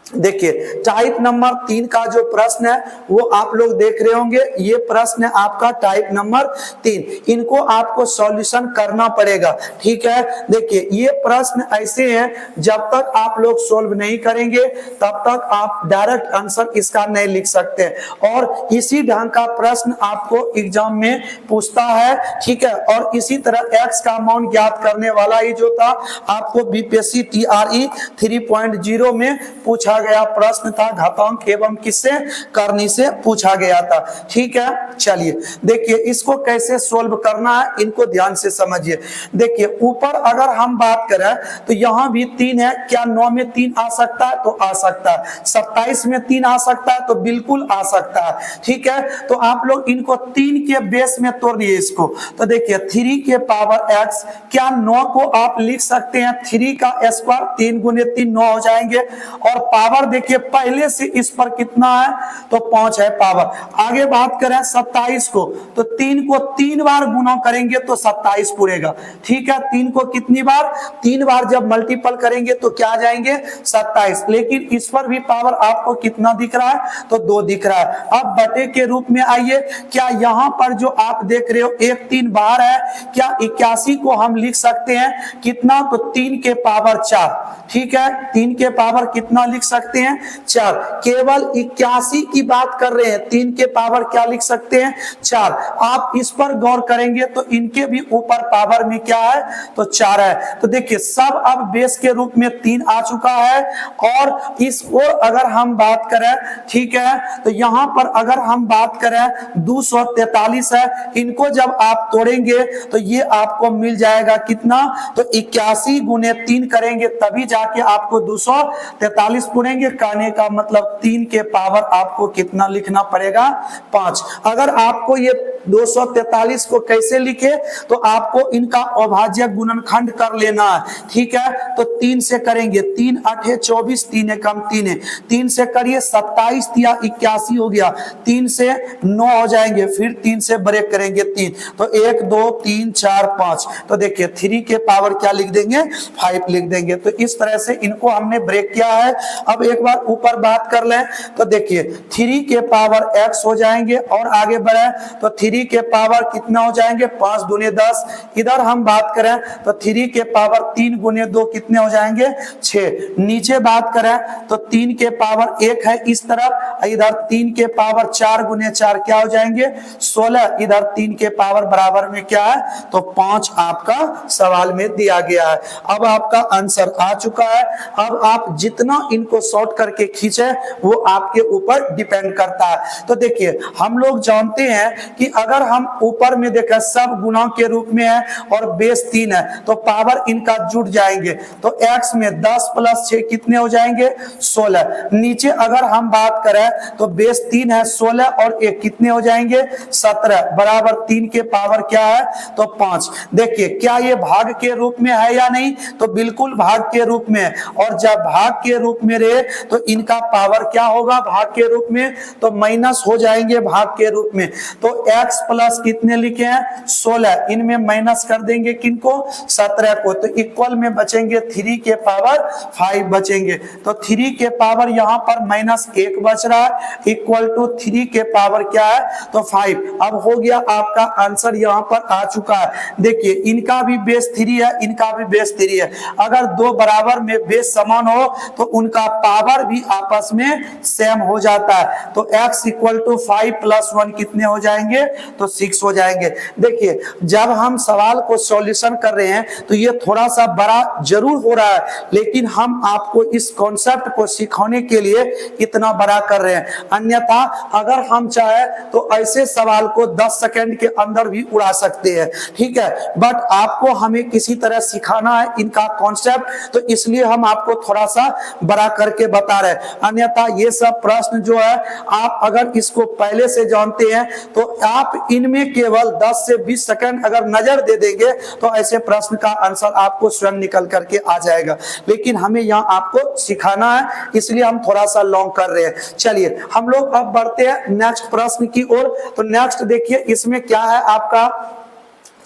देखिए टाइप नंबर 3 का जो प्रश्न है वो आप लोग देख रहे होंगे। ये प्रश्न है आपका टाइप नंबर 3, इनको आपको सॉल्यूशन करना पड़ेगा। ठीक है, देखिए ये प्रश्न ऐसे हैं, जब तक आप लोग सोल्व नहीं करेंगे तब तक आप डायरेक्ट आंसर इसका नहीं लिख सकते। और इसी ढंग का प्रश्न आपको एग्जाम में पूछता है। ठीक है, और इसी तरह एक्स का मान ज्ञात करने वाला ही जो था आपको बीपीएससी TRE 3.0 में पूछा गया प्रश्न था, घातांक एवं किससे, करनी से पूछा गया था। ठीक है, चलिए देखिए इसको कैसे सोल्व करना है, इनको ध्यान से समझिए। देखिए ऊपर अगर हम बात करें तो यहाँ भी 3 है, क्या 9 में 3 आ सकता है, तो आ सकता है। 27 में 3 आ सकता है, तो बिल्कुल आ सकता है। ठीक है, तो आप लोग इनको 3 के बेस में तोड़िए इसको। तो देखिए 3 के पावर x, क्या 9 को आप लिख सकते हैं 3 का स्क्वायर, 3 गुने 3 9 हो जाएंगे। और पावर देखिए पहले से इस पर कितना है, तो 5 है पावर। आगे बात करें 27 को, तो 3 को 3 बार गुना करेंगे तो 27 पूरेगा। ठीक है, 3 को कितनी बार, 3 बार जब मल्टीपल करेंगे तो क्या आ जाएंगे, 27। लेकिन इस पर भी पावर आपको कितना दिख रहा है, तो 2 दिख रहा है। अब बटे के रूप में आइए, क्या यहाँ पर जो आप देख रहे हो 1 3 बाहर है, क्या 81 को हम लिख सकते हैं कितना, तो 3 के पावर 4। ठीक है, 3 के पावर कितना लिख सकते हैं 4। केवल 81 की बात कर रहे हैं, 3 के पावर क्या लिख सकते हैं 4। आप इस पर गौर करेंगे तो इनके भी ऊपर पावर में क्या है तो 4 है। तो देखिए सब अब बेस के रूप में 3 आ चुका है। और इस ओर अगर हम बात करें, ठीक है, तो यहां पर अगर हम बात करें 243 है, इनको जब आप तोड़ेंगे तो ये आपको मिल जाएगा कितना तो 81 गुने 3 करेंगे तभी जाके आपको 243 पूरेंगे। कहने का मतलब 3 के पावर आपको कितना लिखना पड़ेगा 5। अगर आपको ये 243 को कैसे लिखे तो आपको इनका अभाज्य गुणनखंड कर लेना है, ठीक है। तो 3 से करेंगे, 3 8 है 24, 3 है कम 3 है, 3 से करिए 27 या 81 हो गया, 3 से 9 हो जाएंगे, फिर 3 से ब्रेक करेंगे 3, तो 1 2 3 4 5। तो देखिए 3 के पावर क्या लिख देंगे 5 लिख देंगे। तो इस तरह से इनको हमने ब्रेक किया है। अब एक बार ऊपर बात कर लें तो देखिए 3 के पावर x हो जाएंगे और आगे बढ़े तो 3 के पावर कितना हो जाएंगे 5 दूने 10। इधर हम बात करें तो 3 के पावर 3 गुने 2 कितने हो जाएंगे 6। नीचे बात करें तो 3 के पावर 1 है इस तरफ, इधर 3 के पावर 4 गुने 4 क्या हो जाएंगे 16। इधर 3 के पावर बराबर में क्या है तो 5 आपका सवाल में दिया गया है। अब आपका आंसर आ चुका है। अब आप जितना इनको शॉर्ट करके खींचे वो आपके ऊपर डिपेंड करता है। तो देखिए हम लोग जानते हैं कि अगर हम ऊपर में देखें सब गुणा के रूप में है और बेस 3 है तो पावर इनका जुड़ जाएंगे। तो x में 10 + 6 कितने हो जाएंगे 16। नीचे अगर हम बात करें तो बेस 3 है 16 और 1 कितने हो जाएंगे 17 बराबर 3 के पावर क्या है तो 5। देखिए क्या ये भाग के रूप में है या नहीं तो बिल्कुल भाग के रूप में है। और जब भाग के रूप में रहे तो इनका पावर क्या होगा भाग के रूप में तो माइनस हो जाएंगे भाग के रूप में। तो x प्लस कितने लिखे हैं 16, इनमें माइनस कर देंगे किनको 17 को, तो इक्वल में बचेंगे 3 के पावर 5 बचेंगे। तो 3 के पावर यहाँ पर -1 बच रहा है इक्वल टू 3 के पावर क्या है तो 5। अब हो गया आपका आंसर यहाँ पर आ चुका है। देखिए इनका भी बेस 3 है, इनका भी बेस 3 है। अगर दो बराबर में बेस समान हो तो उनका पावर भी आपस में सेम हो जाता है। तो x = 5 + 1 कितने हो जाएंगे तो 6 हो जाएंगे। देखिए जब हम सवाल को सॉल्यूशन कर रहे हैं तो ये थोड़ा सा बड़ा जरूर हो रहा है, लेकिन हम आपको इस कॉन्सेप्ट को सिखाने के लिए इतना बड़ा कर रहे हैं। अन्यथा अगर हम चाहे तो ऐसे सवाल को 10 सेकंड के अंदर भी उड़ा सकते हैं, ठीक है। बट आपको हमें किसी तरह सिखाना है इनका कॉन्सेप्ट, तो इसलिए हम आपको थोड़ा सा बड़ा करके बता रहे हैं। अन्यथा ये सब प्रश्न जो है आप अगर इसको पहले से जानते हैं तो आप इनमें केवल 10 से 20 सेकंड अगर नजर दे देंगे तो ऐसे प्रश्न का आंसर आपको स्वयं निकल करके आ जाएगा। लेकिन हमें यहाँ आपको सिखाना है इसलिए हम थोड़ा सा लॉन्ग कर रहे हैं। चलिए हम लोग अब बढ़ते हैं नेक्स्ट प्रश्न की ओर। तो नेक्स्ट देखिए इसमें क्या है आपका,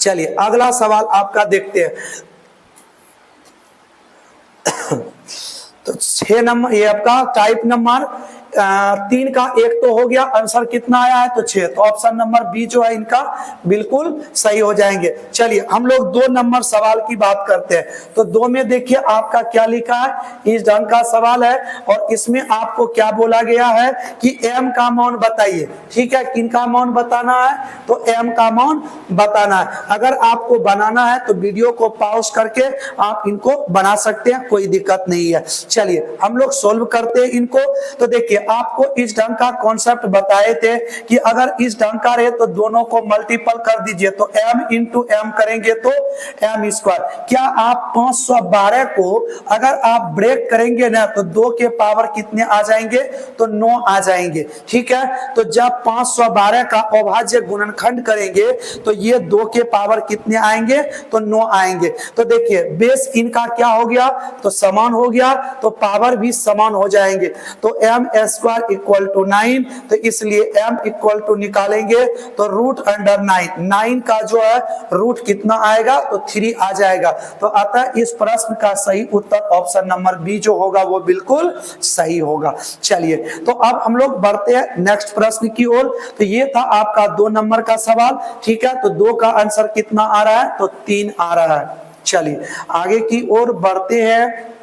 चलिए अगला सवाल आपका देखते हैं। तो 6 नंबर ये आपका टाइप नंबर 3 का 1 तो हो गया, आंसर कितना आया है तो 6। तो ऑप्शन नंबर बी जो है इनका बिल्कुल सही हो जाएंगे। चलिए हम लोग 2 नंबर सवाल की बात करते हैं। तो 2 में देखिए आपका क्या लिखा है, इस ढंग का सवाल है और इसमें आपको क्या बोला गया है कि m का मान बताइए, ठीक है। किनका मान बताना है तो m का मान बताना है। अगर आपको बनाना है तो वीडियो को पॉज करके आप इनको बना सकते हैं, कोई दिक्कत नहीं है। चलिए हम लोग सोल्व करते हैं इनको। तो देखिए आपको इस ढंग का कॉन्सेप्ट बताए थे कि अगर इस ढंग का रहे तो दोनों को मल्टीपल कर दीजिए, तो m × m करेंगे तो m²। क्या आप 512 को अगर आप ब्रेक करेंगे ना तो 2 के पावर कितने आ जाएंगे तो 9 आ जाएंगे, ठीक है। तो जब 512 का अभाज्य गुणनखंड करेंगे तो ये 2 के पावर कितने आएंगे तो 9 आएंगे। तो देखिए बेस इनका क्या हो गया तो समान हो गया, तो पावर भी समान हो जाएंगे। तो m² = 9, तो इसलिए m = निकालेंगे तो √9 का जो है रूट कितना आएगा तो 3 आ जाएगा। तो अतः इस प्रश्न का सही उत्तर ऑप्शन नंबर बी जो होगा वो बिल्कुल सही होगा। चलिए तो अब हम लोग बढ़ते हैं नेक्स्ट प्रश्न की ओर। तो ये था आपका 2 नंबर का सवाल, ठीक है। तो 2 का आंसर कितना आ रहा है तो 3 आ रहा है। चलिए आगे की ओर बढ़ते हैं।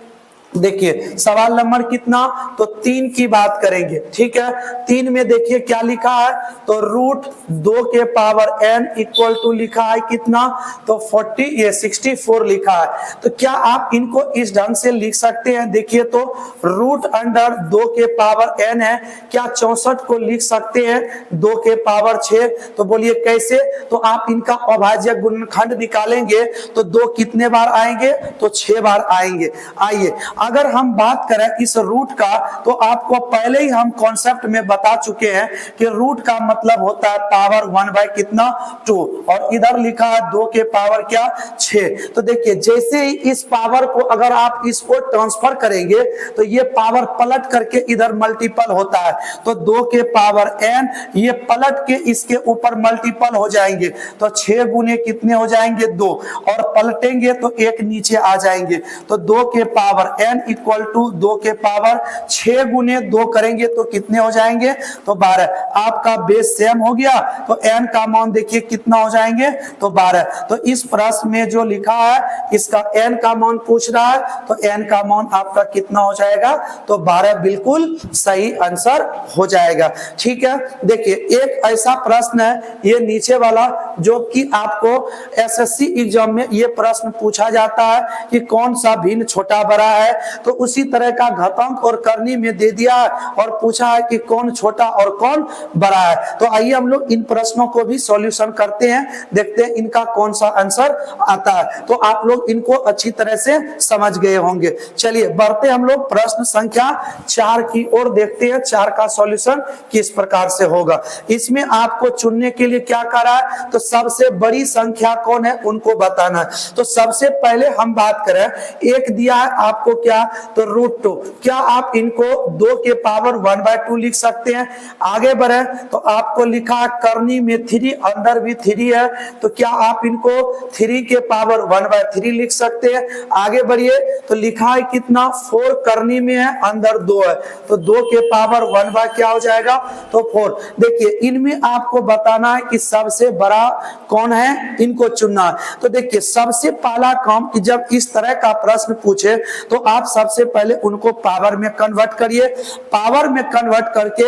देखिए सवाल नंबर कितना, तो 3 की बात करेंगे। ठीक है, 3 में देखिए क्या लिखा है, तो रूट 2 के पावर n इक्वल टू लिखा है कितना, तो 64 लिखा है। तो क्या आप इनको इस ढंग से लिख सकते हैं, देखिए तो रूट अंडर 2 के पावर n है, क्या 64 को लिख सकते हैं 2 के पावर 6? तो बोलिए कैसे, तो आप इनका अभाज्य गुणनखंड निकालेंगे तो 2 कितने बार आएंगे, तो 6 बार आएंगे। आइए अगर हम बात करें इस रूट का, तो आपको पहले ही हम कॉन्सेप्ट में बता चुके हैं कि रूट का मतलब होता है पावर 1 बाय कितना 2, और इधर लिखा है 2 के पावर क्या 6। तो देखिए जैसे ही इस पावर को अगर आप इसको ट्रांसफर करेंगे तो ये पावर पलट करके इधर मल्टीपल होता है, तो 2 के पावर n ये पलट के इसके ऊपर मल्टीपल हो जाएंगे, तो 6 गुने कितने हो जाएंगे 2, और पलटेंगे तो 1 नीचे आ जाएंगे, तो 2 के पावर n इक्वल टू 2 के पावर 6 गुने 2 करेंगे तो कितने हो जाएंगे, तो 12। आपका बेस सेम हो गया, तो n का मान देखिए कितना हो जाएंगे, तो 12। तो इस प्रश्न में जो लिखा है इसका n का मान पूछ रहा है, तो n का मान आपका कितना हो जाएगा, तो 12 बिल्कुल सही आंसर हो जाएगा। ठीक है, देखिए एक ऐसा प्रश्न है ये नीचे वाला जो कि आपको एसएससी एग्जाम में ये प्रश्न पूछा जाता है कि कौन सा भिन्न छोटा बड़ा है, तो उसी तरह का घातांक और करनी में दे दिया और पूछा है कि कौन छोटा और कौन बड़ा है। तो आइए हम लोग इन प्रश्नों को भी सॉल्यूशन करते हैं, देखते हैं इनका कौन सा आंसर आता है। तो आप लोग इनको अच्छी तरह से समझ गए होंगे। चलिए बढ़ते हम लोग प्रश्न संख्या 4 की ओर, देखते हैं 4 का सॉल्यूशन किस प्रकार से होगा। इसमें आपको चुनने के लिए क्या करा है, तो सबसे बड़ी संख्या कौन है उनको बताना है। तो सबसे पहले हम बात करें, एक दिया है आपको क्या, तो रूट 2, क्या आप इनको 2 के पावर 1 बाय 2 लिख सकते हैं। आगे बढ़े तो आपको लिखा है करनी में 3, अंदर भी 3 है, तो क्या आप इनको 3 के पावर 1 बाय 3 लिख सकते हैं। आगे बढ़िए तो लिखा है कितना 4 करनी में है, अंदर 2 है, तो 2 के पावर 1 बाय क्या हो जाएगा, तो 4। देखिए इनमें आपको बताना है कि सबसे बड़ा कौन है, इनको चुनना है। तो देखिए सबसे पहला काम कि जब इस तरह का प्रश्न पूछे तो आप सबसे पहले उनको पावर में कन्वर्ट करिए, पावर में कन्वर्ट करके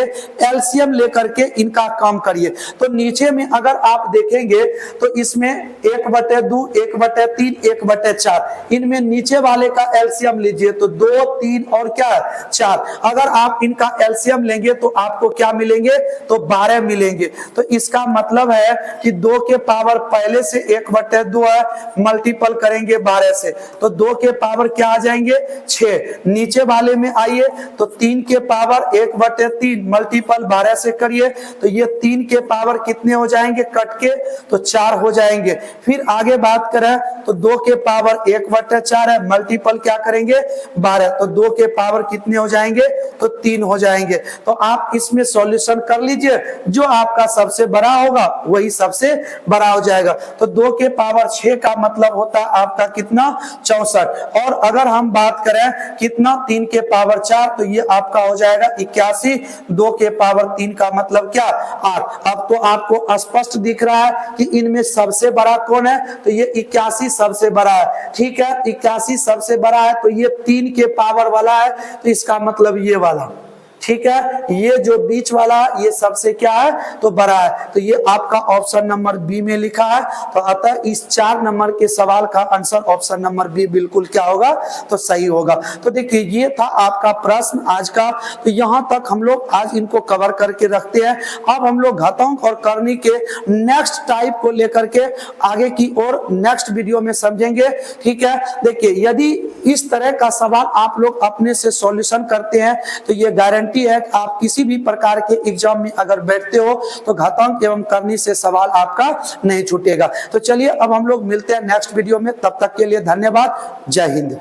एलसीएम लेकर के इनका काम करिए। तो नीचे में अगर आप देखेंगे तो इसमें 1/2, 1/3, 1/4, इनमें नीचे वाले का एलसीएम लीजिए तो 2, 3 और क्या 4। अगर आप इनका एलसीएम लेंगे तो आपको क्या मिलेंगे, तो 12 मिलेंगे। तो इसका मतलब है कि 2 के पावर पहले से 1/2 है, मल्टीपल करेंगे 12 से तो 2 के पावर क्या आ जाएंगे 6। नीचे वाले में आइए तो 3 के पावर 1/3 मल्टीपल 12 से करिए तो ये 3 के पावर कितने हो जाएंगे कट के, तो 4 हो जाएंगे। फिर आगे बात करें तो 2 के पावर 1/4 है, मल्टीपल क्या करेंगे 12, तो 2 के पावर कितने हो जाएंगे, तो 3 हो जाएंगे। तो आप इसमें सॉल्यूशन कर लीजिए, जो आपका सबसे बड़ा होगा वही सबसे बड़ा हो जाएगा। तो 2 के पावर 6 का मतलब होता है आपका कितना 64, और अगर हम बात करें कितना 3 के पावर 4 तो ये आपका हो जाएगा 81, 2 के पावर 3 का मतलब क्या 8। अब तो आपको स्पष्ट दिख रहा है कि इनमें सबसे बड़ा कौन है, तो ये 81 सबसे बड़ा है। ठीक है, 81 सबसे बड़ा है तो ये 3 के पावर वाला है, तो इसका मतलब ये वाला। ठीक है, ये जो बीच वाला ये सबसे क्या है, तो बड़ा है। तो ये आपका ऑप्शन नंबर बी में लिखा है। तो अतः इस 4 नंबर के सवाल का आंसर ऑप्शन नंबर बी बिल्कुल क्या होगा, तो सही होगा। तो देखिए ये था आपका प्रश्न आज का। तो यहाँ तक हम लोग आज इनको कवर करके रखते हैं। अब हम लोग घातांक और करनी के नेक्स्ट टाइप को लेकर के आगे की ओर नेक्स्ट वीडियो में समझेंगे। ठीक है, देखिए यदि इस तरह का सवाल आप लोग अपने से सॉल्यूशन करते हैं तो ये गारंटी है कि आप किसी भी प्रकार के एग्जाम में अगर बैठते हो तो घातांक एवं करनी से सवाल आपका नहीं छूटेगा। तो चलिए अब हम लोग मिलते हैं नेक्स्ट वीडियो में, तब तक के लिए धन्यवाद, जय हिंद।